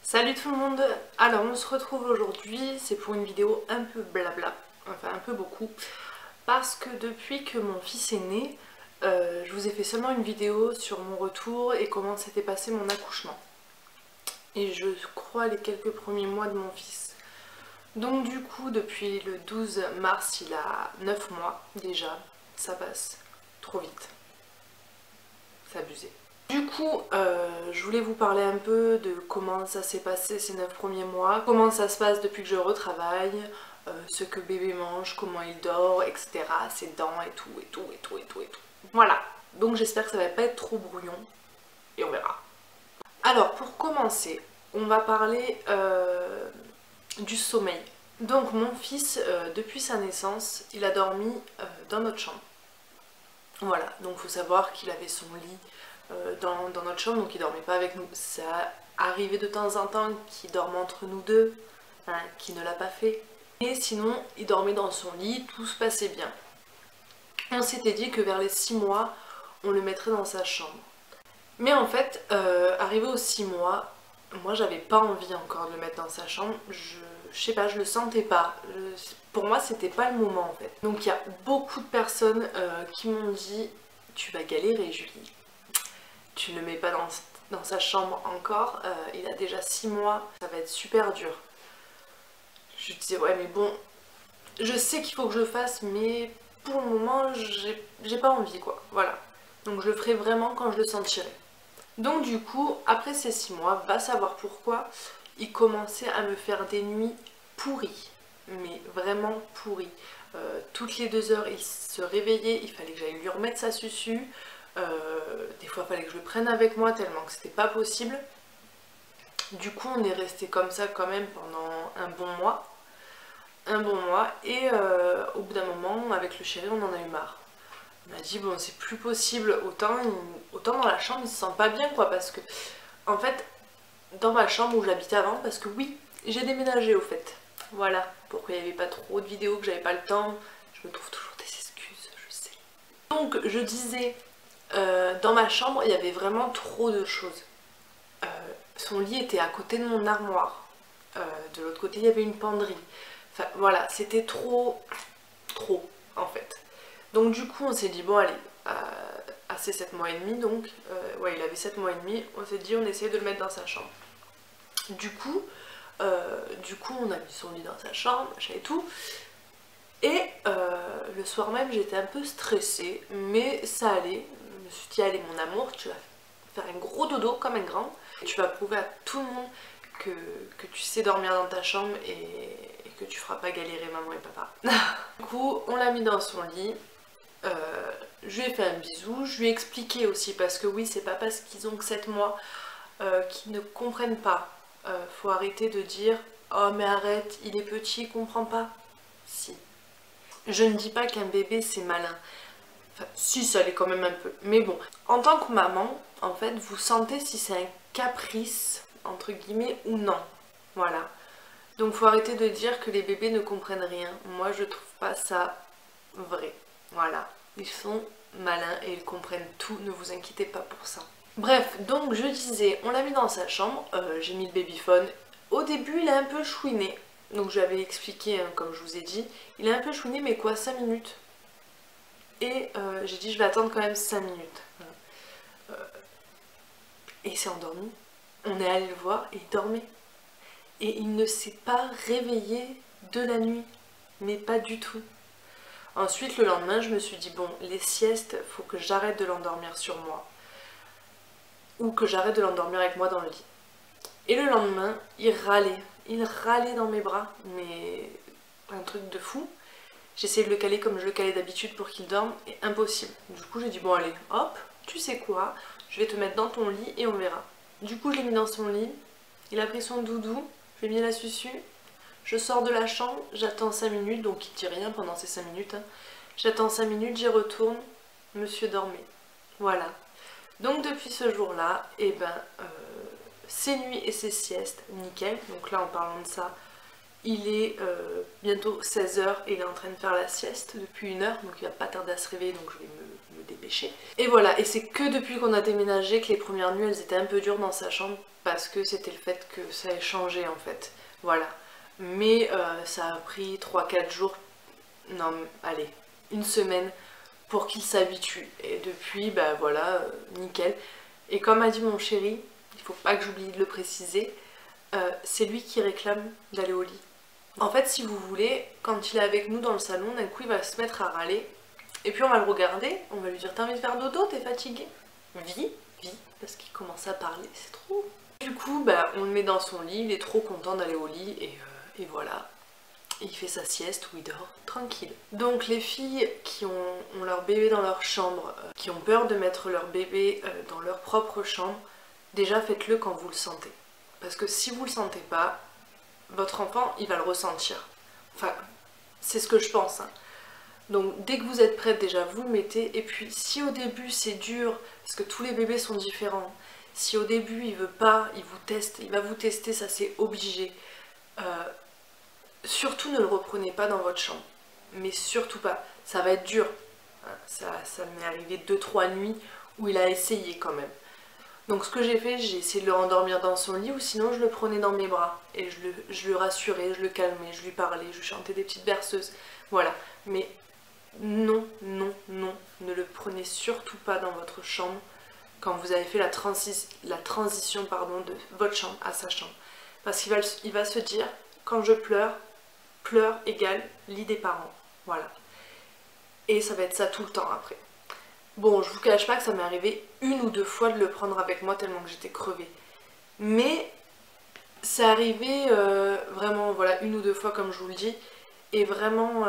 Salut tout le monde. Alors on se retrouve aujourd'hui, c'est pour une vidéo un peu blabla, enfin un peu beaucoup, parce que depuis que mon fils est né, je vous ai fait seulement une vidéo sur mon retour et comment s'était passé mon accouchement. Et je crois les quelques premiers mois de mon fils. Donc du coup depuis le 12 mars il a 9 mois déjà, ça passe trop vite, c'est abusé. Du coup, je voulais vous parler un peu de comment ça s'est passé ces 9 premiers mois, comment ça se passe depuis que je retravaille, ce que bébé mange, comment il dort, etc. Ses dents et tout, et tout, et tout, et tout, et tout. Voilà, donc j'espère que ça va pas être trop brouillon, et on verra. Alors, pour commencer, on va parler du sommeil. Donc mon fils, depuis sa naissance, il a dormi dans notre chambre. Voilà, donc il faut savoir qu'il avait son lit dans notre chambre, donc il dormait pas avec nous. Ça arrivait de temps en temps qu'il dorme entre nous deux, hein, qui ne l'a pas fait. Et sinon, il dormait dans son lit, tout se passait bien. On s'était dit que vers les 6 mois, on le mettrait dans sa chambre. Mais en fait, arrivé aux 6 mois, moi j'avais pas envie encore de le mettre dans sa chambre. Je sais pas, je le sentais pas. Pour moi, c'était pas le moment en fait. Donc il y a beaucoup de personnes qui m'ont dit tu vas galérer, Julie. Tu ne le mets pas dans sa chambre encore, il a déjà 6 mois, ça va être super dur. Je disais ouais mais bon, je sais qu'il faut que je le fasse mais pour le moment j'ai pas envie quoi, voilà. Donc je le ferai vraiment quand je le sentirai. Donc du coup, après ces 6 mois, va savoir pourquoi, il commençait à me faire des nuits pourries, mais vraiment pourries. Toutes les 2 heures il se réveillait, il fallait que j'aille lui remettre sa susu. Des fois il fallait que je le prenne avec moi tellement que c'était pas possible. Du coup on est resté comme ça quand même pendant un bon mois. Et au bout d'un moment avec le chéri on en a eu marre. On m'a dit bon c'est plus possible, autant dans la chambre il se sent pas bien quoi, parce que en fait dans ma chambre où j'habitais avant, parce que oui j'ai déménagé au fait. Voilà pourquoi il n'y avait pas trop de vidéos, que j'avais pas le temps. Je me trouve toujours des excuses, je sais. Donc je disais dans ma chambre, il y avait vraiment trop de choses. Son lit était à côté de mon armoire. De l'autre côté, il y avait une penderie. Enfin, voilà, c'était trop en fait. Donc du coup, on s'est dit, bon allez, à ses 7 mois et demi, donc, ouais, il avait 7 mois et demi, on s'est dit, on essaye de le mettre dans sa chambre. Du coup, on a mis son lit dans sa chambre, machin et tout. Et le soir même, j'étais un peu stressée, mais ça allait. Je me suis dit, allez mon amour, tu vas faire un gros dodo comme un grand. Tu vas prouver à tout le monde que tu sais dormir dans ta chambre et que tu feras pas galérer maman et papa. Du coup, on l'a mis dans son lit. Je lui ai fait un bisou, je lui ai expliqué aussi, parce que oui, c'est pas parce qu'ils ont que 7 mois qu'ils ne comprennent pas. Faut arrêter de dire, oh mais arrête, il est petit, il comprend pas. Si. Je ne dis pas qu'un bébé c'est malin. Enfin, si, ça l'est quand même un peu. Mais bon, en tant que maman, en fait, vous sentez si c'est un caprice, entre guillemets, ou non. Voilà. Donc faut arrêter de dire que les bébés ne comprennent rien. Moi, je trouve pas ça vrai. Voilà. Ils sont malins et ils comprennent tout, ne vous inquiétez pas pour ça. Bref, donc je disais, on l'a mis dans sa chambre, j'ai mis le babyphone. Au début, il a un peu chouiné. Donc je lui avais expliqué, hein, comme je vous ai dit, il a un peu chouiné, mais quoi, 5 minutes. Et j'ai dit je vais attendre quand même 5 minutes. Et il s'est endormi. On est allé le voir et il dormait. Et il ne s'est pas réveillé de la nuit. Mais pas du tout. Ensuite le lendemain je me suis dit bon, les siestes, faut que j'arrête de l'endormir sur moi. Ou que j'arrête de l'endormir avec moi dans le lit. Et le lendemain, il râlait. Il râlait dans mes bras. Mais un truc de fou. J'essayais de le caler comme je le calais d'habitude pour qu'il dorme, et impossible. Du coup j'ai dit bon allez, hop, tu sais quoi, je vais te mettre dans ton lit et on verra. Du coup je l'ai mis dans son lit, il a pris son doudou, je lui ai mis la susu, je sors de la chambre, j'attends 5 minutes, donc il dit rien pendant ces 5 minutes. Hein. J'attends 5 minutes, j'y retourne, monsieur dormait. Voilà. Donc depuis ce jour-là, et ben, ses nuits et ses siestes, nickel. Donc là en parlant de ça, il est bientôt 16 h et il est en train de faire la sieste depuis 1 heure, donc il va pas tarder à se réveiller, donc je vais me dépêcher. dépêcher. Et voilà, et c'est que depuis qu'on a déménagé que les premières nuits elles étaient un peu dures dans sa chambre parce que c'était le fait que ça ait changé en fait. Voilà. Mais ça a pris 3-4 jours, non allez, une semaine pour qu'il s'habitue. Et depuis, bah voilà, nickel. Et comme a dit mon chéri, il faut pas que j'oublie de le préciser, c'est lui qui réclame d'aller au lit. En fait, si vous voulez, quand il est avec nous dans le salon, d'un coup il va se mettre à râler. Et puis on va le regarder, on va lui dire t'as envie de faire dodo, t'es fatigué? Vis, parce qu'il commence à parler, c'est trop. Du coup, bah, on le met dans son lit, il est trop content d'aller au lit et voilà. Et il fait sa sieste où il dort tranquille. Donc les filles qui ont leur bébé dans leur chambre, qui ont peur de mettre leur bébé dans leur propre chambre, déjà faites-le quand vous le sentez. Parce que si vous le sentez pas, votre enfant il va le ressentir. Enfin, c'est ce que je pense. Hein. Donc dès que vous êtes prête, déjà vous le mettez. Et puis si au début c'est dur, parce que tous les bébés sont différents, si au début il veut pas, il vous teste, il va vous tester, ça c'est obligé. Surtout ne le reprenez pas dans votre chambre. Mais surtout pas, ça va être dur. Ça m'est arrivé 2-3 nuits où il a essayé quand même. Donc ce que j'ai fait, j'ai essayé de le rendormir dans son lit ou sinon je le prenais dans mes bras. Et je le rassurais, je le calmais, je lui parlais, je lui chantais des petites berceuses. Voilà. Mais non, non, non, ne le prenez surtout pas dans votre chambre quand vous avez fait la transition pardon, de votre chambre à sa chambre. Parce qu'il va se dire, quand je pleure égale lit des parents. Voilà. Et ça va être ça tout le temps après. Bon, je vous cache pas que ça m'est arrivé 1 ou 2 fois de le prendre avec moi tellement que j'étais crevée. Mais c'est arrivé vraiment, voilà, 1 ou 2 fois comme je vous le dis. Et vraiment,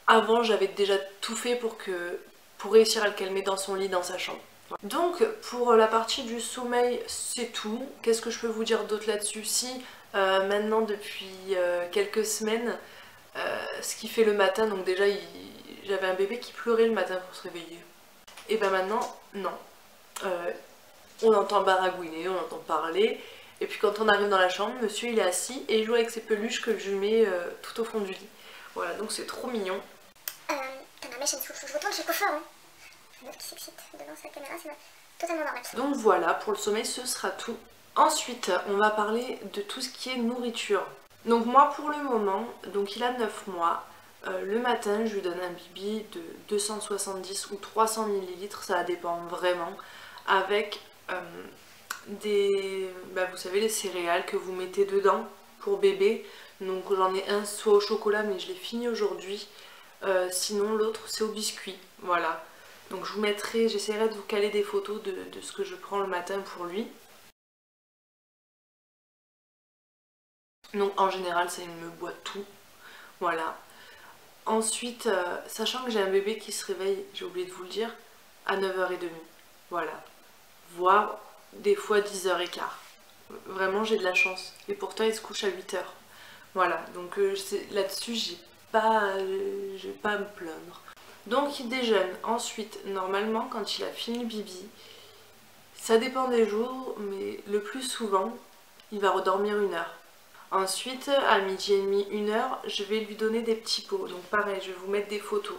avant j'avais déjà tout fait pour réussir à le calmer dans son lit, dans sa chambre. Donc pour la partie du sommeil, c'est tout. Qu'est-ce que je peux vous dire d'autre là-dessus? Si maintenant depuis quelques semaines, ce qu'il fait le matin, donc déjà j'avais un bébé qui pleurait le matin pour se réveiller. Et ben maintenant, non. On entend baragouiner, on entend parler. Et puis quand on arrive dans la chambre, monsieur il est assis et il joue avec ses peluches que je lui mets tout au fond du lit. Voilà, donc c'est trop mignon. T'as ma mèche, elle me souffle, je retourne chez le coiffeur. Hein. Une meuf qui s'excite devant sa caméra, c'est totalement normal. Donc voilà, pour le sommeil, ce sera tout. Ensuite, on va parler de tout ce qui est nourriture. Donc moi, pour le moment, donc il a 9 mois. Le matin, je lui donne un bibi de 270 ou 300 ml, ça dépend vraiment, avec vous savez, les céréales que vous mettez dedans pour bébé. Donc j'en ai un soit au chocolat, mais je l'ai fini aujourd'hui. Sinon l'autre c'est au biscuit, voilà. Donc je vous mettrai, j'essaierai de vous caler des photos de ce que je prends le matin pour lui. Donc en général ça il me boit tout, voilà. Ensuite, sachant que j'ai un bébé qui se réveille, j'ai oublié de vous le dire, à 9h30, voilà. Voire des fois 10h15. Vraiment j'ai de la chance. Et pourtant il se couche à 8h. Voilà, donc là-dessus j'ai pas à me plaindre. Donc il déjeune. Ensuite, normalement quand il a fini bibi, ça dépend des jours, mais le plus souvent, il va redormir 1 heure. Ensuite, à 12h30, 1h, je vais lui donner des petits pots. Donc pareil, je vais vous mettre des photos.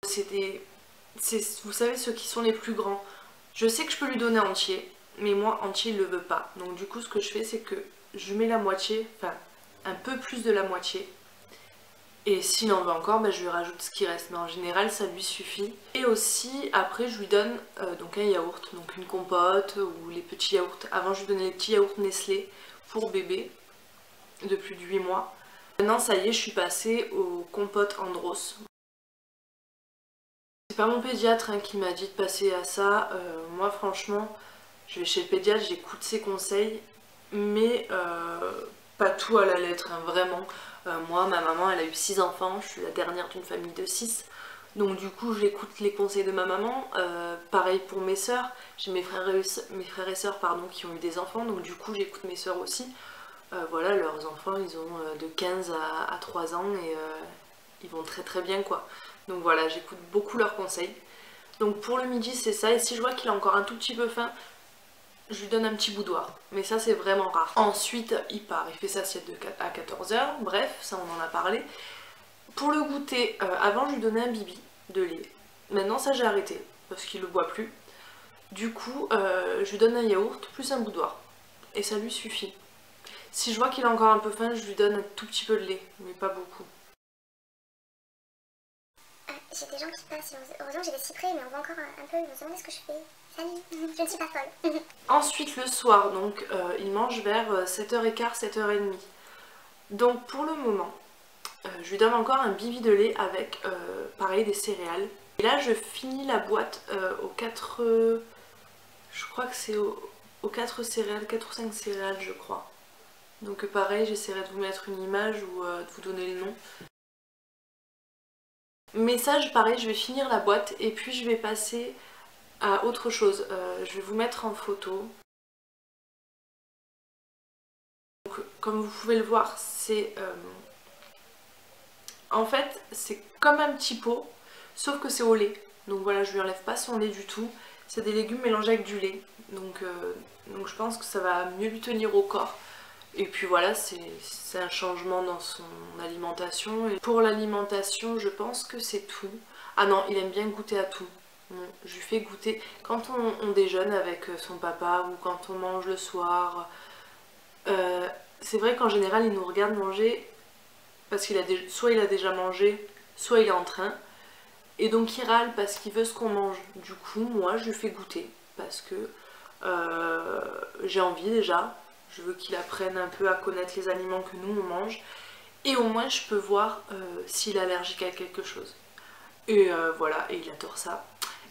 Vous savez, ceux qui sont les plus grands. Je sais que je peux lui donner entier, mais moi, entier, il ne le veut pas. Donc du coup, ce que je fais, c'est que je mets la moitié, enfin, un peu plus de la moitié. Et s'il en veut encore, je lui rajoute ce qui reste. Mais en général, ça lui suffit. Et aussi, après, je lui donne donc un yaourt, donc une compote ou les petits yaourts. Avant, je lui donnais les petits yaourts Nestlé pour bébé de plus de 8 mois. Maintenant, ça y est, je suis passée aux compotes Andros. C'est pas mon pédiatre qui m'a dit de passer à ça. Moi, franchement, je vais chez le pédiatre, j'écoute ses conseils, mais pas tout à la lettre, hein, vraiment. Moi, ma maman, elle a eu 6 enfants, je suis la dernière d'une famille de 6. Donc du coup, j'écoute les conseils de ma maman. Pareil pour mes sœurs, j'ai mes frères et sœurs pardon, qui ont eu des enfants, donc du coup, j'écoute mes sœurs aussi. Voilà, leurs enfants, ils ont de 15 à 3 ans et ils vont très très bien, quoi. Donc voilà, j'écoute beaucoup leurs conseils. Donc pour le midi, c'est ça. Et si je vois qu'il a encore un tout petit peu faim, je lui donne un petit boudoir. Mais ça, c'est vraiment rare. Ensuite, il part. Il fait sa sieste à 14h. Bref, ça, on en a parlé. Pour le goûter, avant, je lui donnais un bibi de lait. Maintenant ça j'ai arrêté parce qu'il le boit plus. Du coup je lui donne un yaourt plus un boudoir et ça lui suffit. Si je vois qu'il a encore un peu faim, je lui donne un tout petit peu de lait, mais pas beaucoup. J'ai des gens qui passent, heureusement j'ai des cyprès, mais on voit encore un peu, ils me demandent ce que je fais. Salut, je ne suis pas folle. Ensuite le soir, donc il mange vers 7h15, 7h30. Donc pour le moment, je lui donne encore un bibi de lait avec pareil des céréales. Et là je finis la boîte aux 4... je crois que c'est aux 4 céréales, 4 ou 5 céréales je crois. Donc pareil, j'essaierai de vous mettre une image ou de vous donner le nom. Mais ça, pareil, je vais finir la boîte et puis je vais passer à autre chose. Je vais vous mettre en photo. Donc, comme vous pouvez le voir, c'est... en fait, c'est comme un petit pot, sauf que c'est au lait. Donc voilà, je lui enlève pas son lait du tout. C'est des légumes mélangés avec du lait. Donc je pense que ça va mieux lui tenir au corps. Et puis voilà, c'est un changement dans son alimentation. Et pour l'alimentation, je pense que c'est tout. Ah non, il aime bien goûter à tout. Je lui fais goûter quand on déjeune avec son papa ou quand on mange le soir. C'est vrai qu'en général, il nous regarde manger parce qu'il a soit il a déjà mangé, soit il est en train. Et donc il râle parce qu'il veut ce qu'on mange. Du coup, moi, je lui fais goûter parce que j'ai envie déjà. Je veux qu'il apprenne un peu à connaître les aliments que nous on mange. Et au moins je peux voir s'il est allergique à quelque chose. Et voilà, et il adore ça.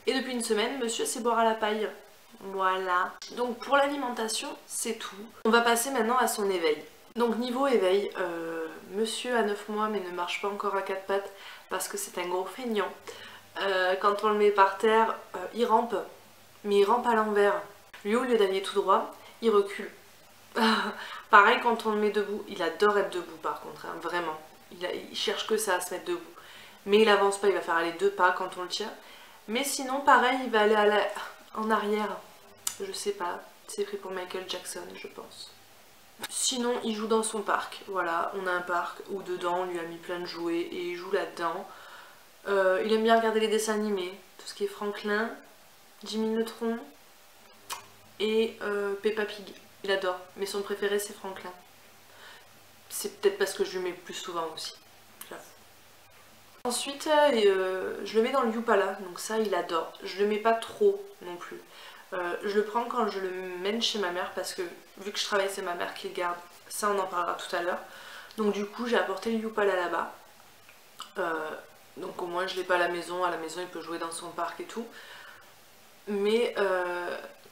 Et depuis une semaine, monsieur sait boire à la paille. Voilà. Donc pour l'alimentation, c'est tout. On va passer maintenant à son éveil. Donc niveau éveil, monsieur a 9 mois mais ne marche pas encore à 4 pattes parce que c'est un gros feignant. Quand on le met par terre, il rampe. Mais il rampe à l'envers. Lui, au lieu d'aller tout droit, il recule. Pareil quand on le met debout, il adore être debout par contre, hein, vraiment. Il cherche que ça à se mettre debout. Mais il avance pas, il va faire aller 2 pas quand on le tient. Mais sinon pareil, il va aller en arrière. Je sais pas, c'est pris pour Michael Jackson je pense. Sinon il joue dans son parc, voilà, on a un parc où dedans on lui a mis plein de jouets et il joue là-dedans. Il aime bien regarder les dessins animés, tout ce qui est Franklin, Jimmy Neutron et Peppa Pig. Il adore, mais son préféré c'est Franklin. C'est peut-être parce que je le mets plus souvent aussi, j'avoue. Ensuite, je le mets dans le Yupala, donc ça il adore. Je le mets pas trop non plus. Je le prends quand je le mène chez ma mère parce que vu que je travaille c'est ma mère qui le garde. Ça on en parlera tout à l'heure. Donc du coup j'ai apporté le Yupala là-bas. Donc au moins je l'ai pas à la maison il peut jouer dans son parc et tout. Mais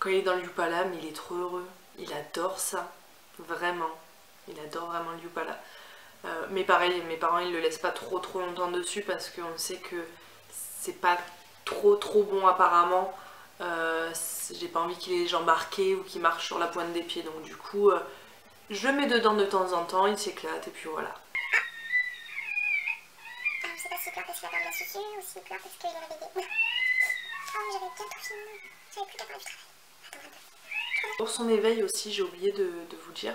quand il est dans le Yupala, mais il est trop heureux. Il adore ça, vraiment. Il adore vraiment le Yupala. Mais pareil, mes parents ils le laissent pas trop longtemps dessus parce qu'on sait que c'est pas trop bon apparemment. J'ai pas envie qu'il ait les jambes marquées ou qu'il marche sur la pointe des pieds. Donc du coup, je le mets dedans de temps en temps, il s'éclate et puis voilà. Alors je sais pas si pleure parce qu'il a perdu la suture ou si pleure parce qu'il est réveillé. Oh mais j'avais bientôt fini, j'avais plus qu'à faire du travail. Attends un peu. Pour son éveil aussi, j'ai oublié de vous dire,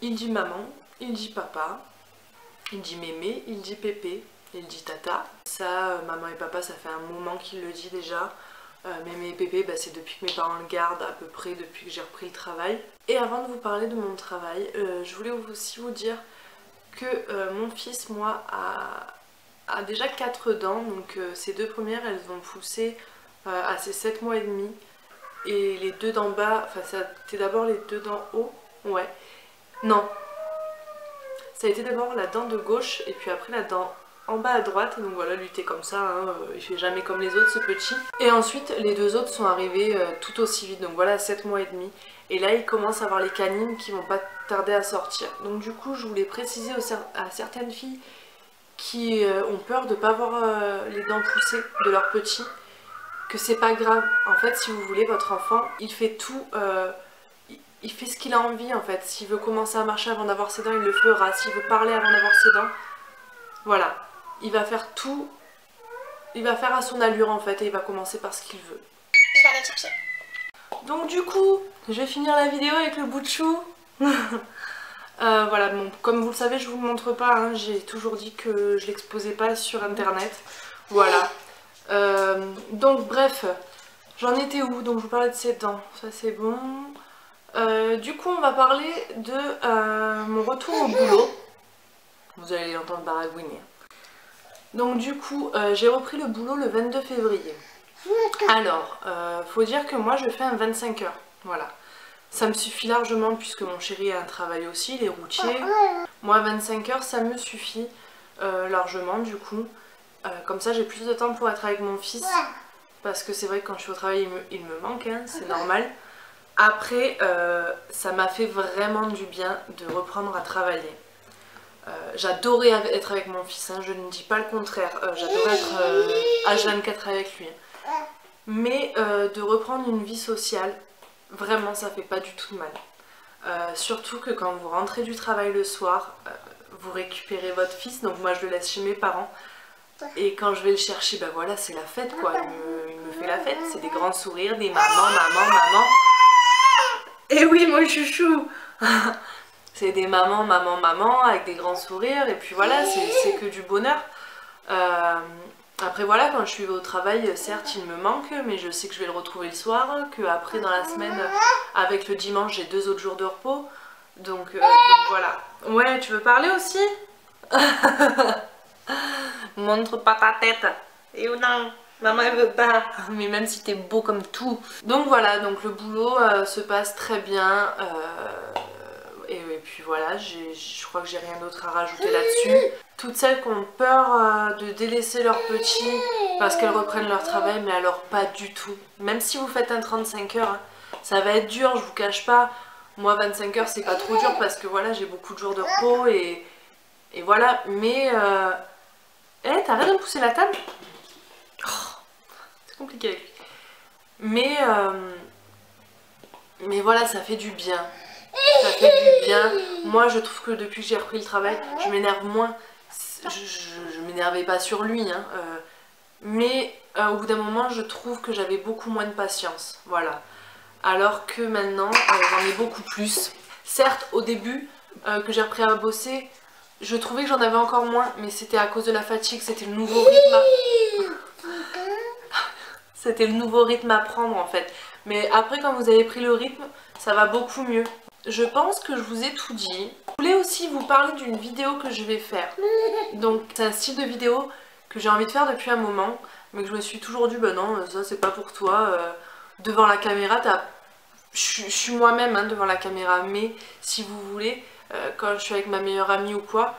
il dit maman, il dit papa, il dit mémé, il dit pépé, il dit tata. Ça, maman et papa, ça fait un moment qu'il le dit déjà. Mémé et pépé, bah, c'est depuis que mes parents le gardent, à peu près depuis que j'ai repris le travail. Et avant de vous parler de mon travail, je voulais aussi vous dire que mon fils, moi, a déjà 4 dents. Donc ces 2 premières, elles vont pousser à ses 7 mois et demi. Et les 2 d'en bas, enfin c'était d'abord les 2 d'en haut, ouais, non, ça a été d'abord la dent de gauche et puis après la dent en bas à droite, donc voilà, lui était comme ça, hein, il fait jamais comme les autres ce petit. Et ensuite les 2 autres sont arrivés tout aussi vite, donc voilà, 7 mois et demi. Et là il commence à avoir les canines qui vont pas tarder à sortir. Donc du coup je voulais préciser à certaines filles qui ont peur de pas voir les dents pousser de leur petit, que c'est pas grave. En fait, si vous voulez, votre enfant, il fait tout, il fait ce qu'il a envie en fait. S'il veut commencer à marcher avant d'avoir ses dents, il le fera. S'il veut parler avant d'avoir ses dents, voilà. Il va faire tout, il va faire à son allure en fait et il va commencer par ce qu'il veut. Je vais aller le chercher. Donc du coup, je vais finir la vidéo avec le bout de chou. Voilà, bon, comme vous le savez, je vous le montre pas, hein, j'ai toujours dit que je l'exposais pas sur internet. Voilà. Donc bref, j'en étais où? Donc je vous parlais de ces dents, ça c'est bon. Du coup on va parler de mon retour au boulot. Vous allez l'entendre baragouiner. Donc du coup j'ai repris le boulot le 22 février. Alors, faut dire que moi je fais un 25 heures, voilà. Ça me suffit largement puisque mon chéri a un travail aussi, il est routier. Moi 25 heures ça me suffit largement du coup. Comme ça j'ai plus de temps pour être avec mon fils. Parce que c'est vrai que quand je suis au travail il me manque, hein, c'est normal. Après ça m'a fait vraiment du bien de reprendre à travailler. J'adorais être avec mon fils, hein, je ne dis pas le contraire. J'adorais être H24 avec lui. Mais de reprendre une vie sociale, vraiment ça fait pas du tout de mal. Surtout que quand vous rentrez du travail le soir, vous récupérez votre fils, donc moi je le laisse chez mes parents. Et quand je vais le chercher, ben voilà, c'est la fête quoi, il me fait la fête, c'est des grands sourires, des maman. Et oui mon chouchou. C'est des maman avec des grands sourires et puis voilà, c'est que du bonheur. Après voilà, quand je suis au travail, certes il me manque, mais je sais que je vais le retrouver le soir, que après dans la semaine, avec le dimanche, j'ai 2 autres jours de repos. Donc voilà. Ouais, tu veux parler aussi? Montre pas ta tête. Et non, maman elle veut pas. Mais même si t'es beau comme tout. Donc voilà, donc le boulot se passe très bien. Et puis voilà, je crois que j'ai rien d'autre à rajouter là-dessus. Toutes celles qui ont peur de délaisser leurs petits parce qu'elles reprennent leur travail, mais alors pas du tout. Même si vous faites un 35 heures, hein, ça va être dur, je vous cache pas. Moi 25 heures c'est pas trop dur parce que voilà, j'ai beaucoup de jours de repos et voilà. Mais t'arrêtes de me pousser la table? Oh, c'est compliqué avec lui. Mais voilà, ça fait du bien. Ça fait du bien. Moi je trouve que depuis que j'ai repris le travail, je m'énerve moins. Je m'énervais pas sur lui, hein, mais au bout d'un moment je trouve que j'avais beaucoup moins de patience, voilà. Alors que maintenant j'en ai beaucoup plus. Certes au début que j'ai repris à bosser, je trouvais que j'en avais encore moins, mais c'était à cause de la fatigue, c'était le nouveau rythme c'était le nouveau rythme à prendre en fait. Mais après quand vous avez pris le rythme, ça va beaucoup mieux. Je pense que je vous ai tout dit. Je voulais aussi vous parler d'une vidéo que je vais faire. Donc c'est un style de vidéo que j'ai envie de faire depuis un moment, mais que je me suis toujours dit, bah non, ça c'est pas pour toi. Devant la caméra, je suis moi-même hein, devant la caméra, mais si vous voulez, quand je suis avec ma meilleure amie ou quoi,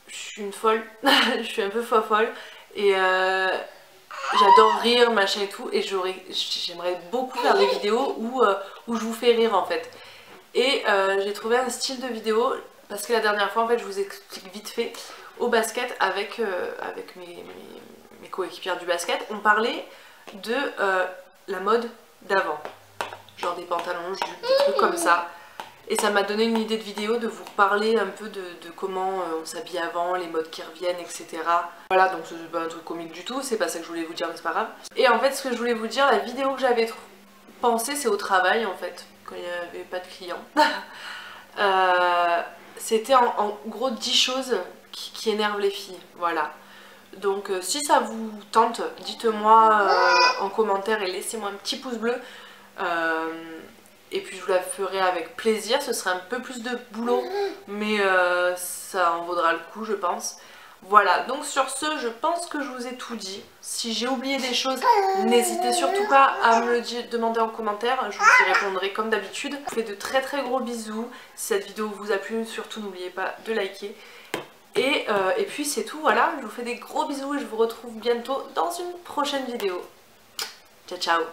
je suis une folle, je suis un peu folle, et j'adore rire, machin et tout, et j'aimerais beaucoup faire des vidéos où je vous fais rire en fait. Et j'ai trouvé un style de vidéo, parce que la dernière fois en fait je vous explique vite fait, au basket avec mes coéquipières du basket, on parlait de la mode d'avant. Genre des pantalons, des trucs comme ça. Et ça m'a donné une idée de vidéo de vous parler un peu de comment on s'habille avant, les modes qui reviennent, etc. Voilà, donc c'est pas un truc comique du tout, c'est pas ça que je voulais vous dire, mais c'est pas grave. Et en fait ce que je voulais vous dire, la vidéo que j'avais pensée, c'est au travail en fait, quand il n'y avait pas de clients. C'était en gros 10 choses qui énervent les filles, voilà. Donc si ça vous tente, dites-moi en commentaire et laissez-moi un petit pouce bleu. Et puis je vous la ferai avec plaisir, ce sera un peu plus de boulot, mais ça en vaudra le coup je pense. Voilà, donc sur ce, je pense que je vous ai tout dit. Si j'ai oublié des choses, n'hésitez surtout pas à me le demander en commentaire, je vous y répondrai comme d'habitude. Je vous fais de très gros bisous, si cette vidéo vous a plu, surtout n'oubliez pas de liker. Et puis c'est tout, voilà, je vous fais des gros bisous et je vous retrouve bientôt dans une prochaine vidéo. Ciao ciao.